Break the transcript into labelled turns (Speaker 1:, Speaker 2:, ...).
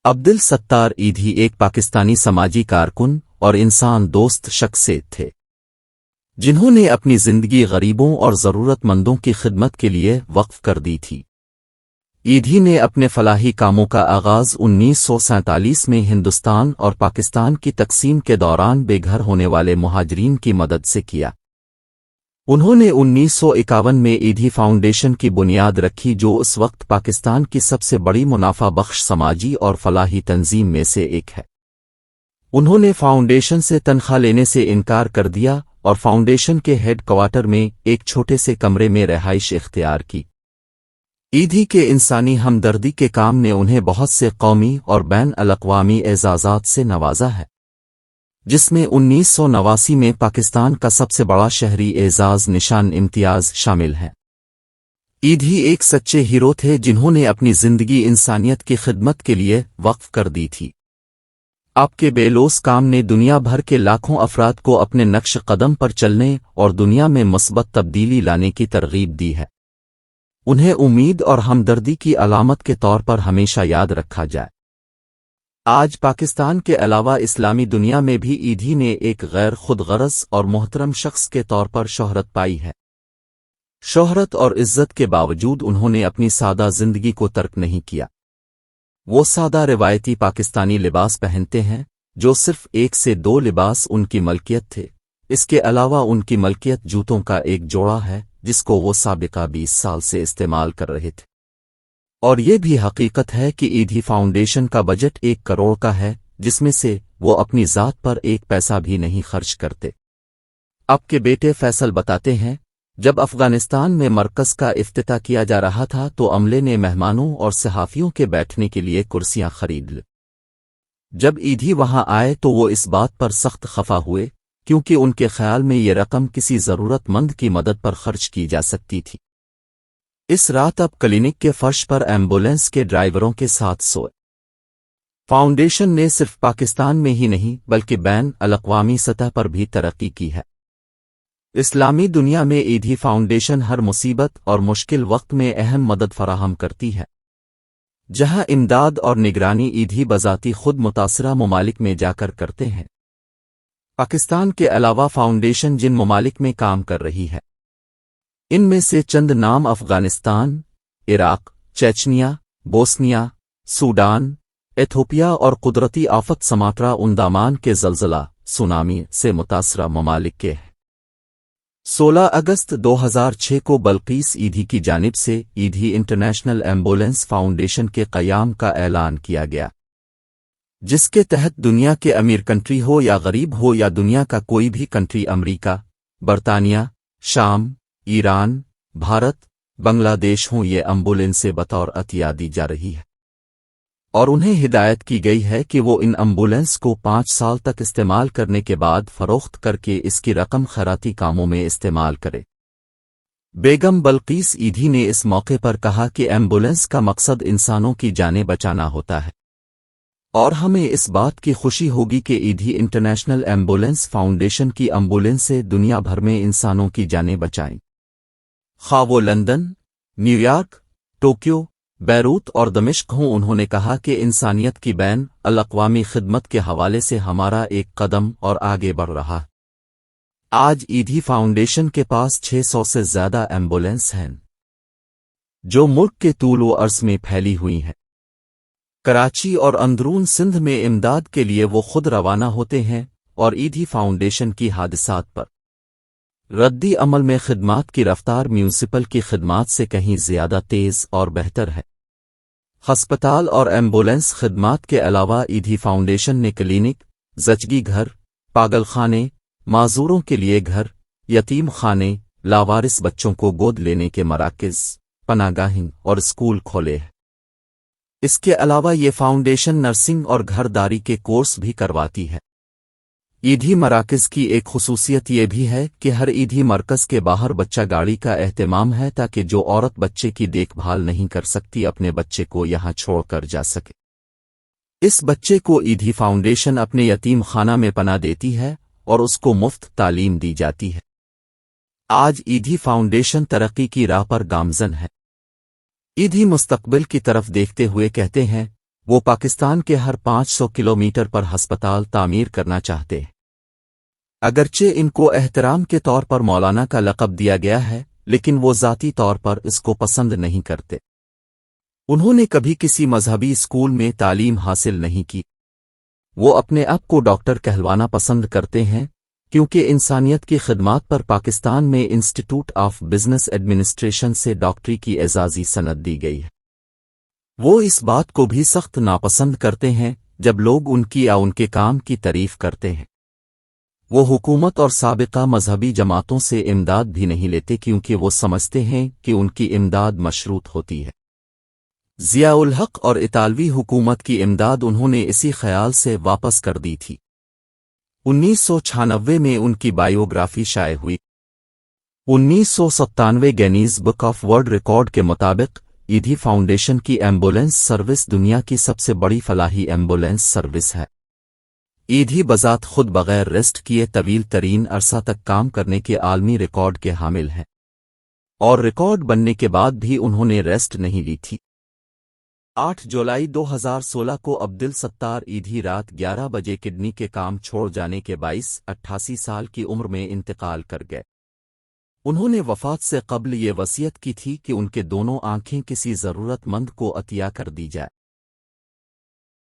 Speaker 1: عبدل ستار ایدھی ایک پاکستانی سماجی کارکن اور انسان دوست شخصیت تھے جنہوں نے اپنی زندگی غریبوں اور ضرورت مندوں کی خدمت کے لیے وقف کر دی تھی۔ ایدھی نے اپنے فلاحی کاموں کا آغاز 1947 میں ہندوستان اور پاکستان کی تقسیم کے دوران بے گھر ہونے والے مہاجرین کی مدد سے کیا۔ انہوں نے 1951 میں ایدھی فاؤنڈیشن کی بنیاد رکھی جو اس وقت پاکستان کی سب سے بڑی منافع بخش سماجی اور فلاحی تنظیم میں سے ایک ہے۔ انہوں نے فاؤنڈیشن سے تنخواہ لینے سے انکار کر دیا اور فاؤنڈیشن کے ہیڈ کوارٹر میں ایک چھوٹے سے کمرے میں رہائش اختیار کی۔ ایدھی کے انسانی ہمدردی کے کام نے انہیں بہت سے قومی اور بین الاقوامی اعزازات سے نوازا ہے، جس میں 1989 میں پاکستان کا سب سے بڑا شہری اعزاز نشان امتیاز شامل ہے۔ ایدھی ایک سچے ہیرو تھے جنہوں نے اپنی زندگی انسانیت کی خدمت کے لیے وقف کر دی تھی۔ آپ کے بے لوث کام نے دنیا بھر کے لاکھوں افراد کو اپنے نقش قدم پر چلنے اور دنیا میں مثبت تبدیلی لانے کی ترغیب دی ہے۔ انہیں امید اور ہمدردی کی علامت کے طور پر ہمیشہ یاد رکھا جائے۔ آج پاکستان کے علاوہ اسلامی دنیا میں بھی ایدھی نے ایک غیر خود غرض اور محترم شخص کے طور پر شہرت پائی ہے۔ شہرت اور عزت کے باوجود انہوں نے اپنی سادہ زندگی کو ترک نہیں کیا۔ وہ سادہ روایتی پاکستانی لباس پہنتے ہیں جو صرف 1 سے 2 لباس ان کی ملکیت تھے۔ اس کے علاوہ ان کی ملکیت جوتوں کا ایک جوڑا ہے جس کو وہ سابقہ 20 سال سے استعمال کر رہے تھے۔ اور یہ بھی حقیقت ہے کہ ایدھی فاؤنڈیشن کا بجٹ 1 کروڑ کا ہے جس میں سے وہ اپنی ذات پر 1 پیسہ بھی نہیں خرچ کرتے۔ اب کے بیٹے فیصل بتاتے ہیں، جب افغانستان میں مرکز کا افتتاح کیا جا رہا تھا تو عملے نے مہمانوں اور صحافیوں کے بیٹھنے کے لیے کرسیاں خرید لیں۔ جب ایدھی وہاں آئے تو وہ اس بات پر سخت خفا ہوئے کیونکہ ان کے خیال میں یہ رقم کسی ضرورت مند کی مدد پر خرچ کی جا سکتی تھی۔ اس رات اب کلینک کے فرش پر ایمبولینس کے ڈرائیوروں کے ساتھ سوئے۔ فاؤنڈیشن نے صرف پاکستان میں ہی نہیں بلکہ بین الاقوامی سطح پر بھی ترقی کی ہے۔ اسلامی دنیا میں ایدھی فاؤنڈیشن ہر مصیبت اور مشکل وقت میں اہم مدد فراہم کرتی ہے۔ جہاں امداد اور نگرانی ایدھی بذاتی خود متاثرہ ممالک میں جا کر کرتے ہیں۔ پاکستان کے علاوہ فاؤنڈیشن جن ممالک میں کام کر رہی ہے ان میں سے چند نام Afghanistan, Iraq, Chechnya, Bosnia, Sudan, Ethiopia اور قدرتی آفت سماترا اندامان کے زلزلہ سونامی سے متاثرہ ممالک کے ہیں۔ 16 اگست 2006 کو بلقیس ایدھی کی جانب سے ایدھی انٹرنیشنل ایمبولینس فاؤنڈیشن کے قیام کا اعلان کیا گیا، جس کے تحت دنیا کے امیر کنٹری ہو یا غریب ہو یا دنیا کا کوئی بھی کنٹری، امریکہ، برطانیہ، شام، ایران، بھارت، بنگلہ دیش ہوں، یہ ایمبولینسیں بطور عطیہ دی جا رہی ہے اور انہیں ہدایت کی گئی ہے کہ وہ ان ایمبولینس کو 5 سال تک استعمال کرنے کے بعد فروخت کر کے اس کی رقم خیراتی کاموں میں استعمال کرے۔ بیگم بلقیس ایدھی نے اس موقع پر کہا کہ ایمبولینس کا مقصد انسانوں کی جانیں بچانا ہوتا ہے اور ہمیں اس بات کی خوشی ہوگی کہ ایدھی انٹرنیشنل ایمبولینس فاؤنڈیشن کی ایمبولینسیں دنیا بھر میں انسانوں کی جانیں بچائیں، خواہ وہ London, new York, Tokyo, Beirut اور دمشق ہوں۔ انہوں نے کہا کہ انسانیت کی بین الاقوامی خدمت کے حوالے سے ہمارا ایک قدم اور آگے بڑھ رہا ہے۔ آج ایدھی فاؤنڈیشن کے پاس 600 سے زیادہ ایمبولینس ہیں جو ملک کے طول و عرض میں پھیلی ہوئی ہیں۔ کراچی اور اندرون سندھ میں امداد کے لیے وہ خود روانہ ہوتے ہیں اور ایدھی فاؤنڈیشن کی حادثات پر ردی عمل میں خدمات کی رفتار میونسپل کی خدمات سے کہیں زیادہ تیز اور بہتر ہے۔ ہسپتال اور ایمبولینس خدمات کے علاوہ ایدھی فاؤنڈیشن نے کلینک، زچگی گھر، پاگل خانے، معذوروں کے لیے گھر، یتیم خانے، لاوارث بچوں کو گود لینے کے مراکز، پناہ گاہیں اور اسکول کھولے ہیں۔ اس کے علاوہ یہ فاؤنڈیشن نرسنگ اور گھر داری کے کورس بھی کرواتی ہے۔ ایدھی مراکز کی ایک خصوصیت یہ بھی ہے کہ ہر ایدھی مرکز کے باہر بچہ گاڑی کا اہتمام ہے تاکہ جو عورت بچے کی دیکھ بھال نہیں کر سکتی اپنے بچے کو یہاں چھوڑ کر جا سکے۔ اس بچے کو ایدھی فاؤنڈیشن اپنے یتیم خانہ میں پناہ دیتی ہے اور اس کو مفت تعلیم دی جاتی ہے۔ آج ایدھی فاؤنڈیشن ترقی کی راہ پر گامزن ہے۔ ایدھی مستقبل کی طرف دیکھتے ہوئے کہتے ہیں، وہ پاکستان کے ہر 500 کلومیٹر پر ہسپتال تعمیر کرنا چاہتے ہیں۔ اگرچہ ان کو احترام کے طور پر مولانا کا لقب دیا گیا ہے، لیکن وہ ذاتی طور پر اس کو پسند نہیں کرتے۔ انہوں نے کبھی کسی مذہبی اسکول میں تعلیم حاصل نہیں کی۔ وہ اپنے آپ کو ڈاکٹر کہلوانا پسند کرتے ہیں کیونکہ انسانیت کی خدمات پر پاکستان میں انسٹیٹیوٹ آف بزنس ایڈمنسٹریشن سے ڈاکٹری کی اعزازی سند دی گئی ہے۔ وہ اس بات کو بھی سخت ناپسند کرتے ہیں جب لوگ ان کی یا ان کے کام کی تعریف کرتے ہیں۔ وہ حکومت اور سابقہ مذہبی جماعتوں سے امداد بھی نہیں لیتے کیونکہ وہ سمجھتے ہیں کہ ان کی امداد مشروط ہوتی ہے۔ ضیاء الحق اور اطالوی حکومت کی امداد انہوں نے اسی خیال سے واپس کر دی تھی۔ 1996 میں ان کی بائیوگرافی شائع ہوئی۔ 1997 Guinness book of world record کے مطابق ایدھی فاؤنڈیشن کی ایمبولینس سروس دنیا کی سب سے بڑی فلاحی ایمبولینس سروس ہے۔ ایدھی بذات خود بغیر ریسٹ کیے طویل ترین عرصہ تک کام کرنے کے عالمی ریکارڈ کے حامل ہیں، اور ریکارڈ بننے کے بعد بھی انہوں نے ریسٹ نہیں لی تھی۔ 8 جولائی 2016 کو عبدالستار ایدھی رات 11 بجے کڈنی کے کام چھوڑ جانے کے باعث 88 سال کی عمر میں انتقال کر گئے۔ انہوں نے وفات سے قبل یہ وصیت کی تھی کہ ان کے دونوں آنکھیں کسی ضرورت مند کو عطیہ کر دی جائے۔